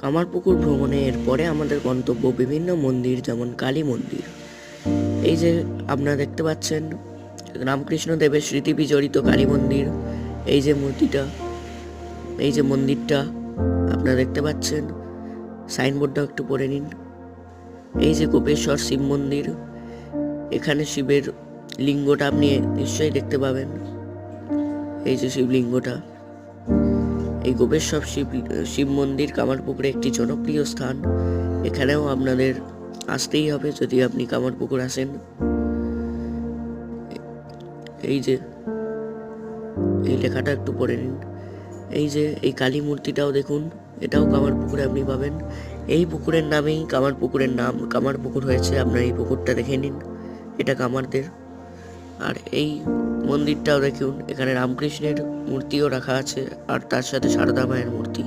কামারপুকুর ভ্রমণে এরপরে আমাদের গন্তব্য বিভিন্ন মন্দির, যেমন কালী মন্দির। এই যে আপনারা দেখতে পাচ্ছেন রামকৃষ্ণ দেবের স্মৃতি বিজড়িত কালী মন্দির। এই যে মূর্তিটা, এই যে মন্দিরটা আপনারা দেখতে পাচ্ছেন, সাইনবোর্ডটা একটু পড়ে নিন। এই যে গোপেশ্বর শিব মন্দির, এখানে শিবের লিঙ্গটা আপনি নিশ্চয়ই দেখতে পাবেন। এই যে শিবলিঙ্গটা। এই গোপেশ্বর শিব মন্দির কামারপুকুরে একটি জনপ্রিয় স্থান। এখানেও আপনাদের আসতেই হবে যদি আপনি কামারপুকুর আসেন। এই যে এই লেখাটা একটু পড়ে নিন। এই যে এই কালী মূর্তিটাও দেখুন, এটাও কামারপুকুরে আপনি পাবেন। এই পুকুরের নামেই কামারপুকুরের নাম, কামারপুকুর হয়েছে। আপনার এই পুকুরটা দেখে নিন, এটা কামারদের। আর এই মন্দিরটাও দেখুন, এখানে রামকৃষ্ণের মূর্তিও রাখা আছে, আর তার সাথে সারদা মায়ের মূর্তি।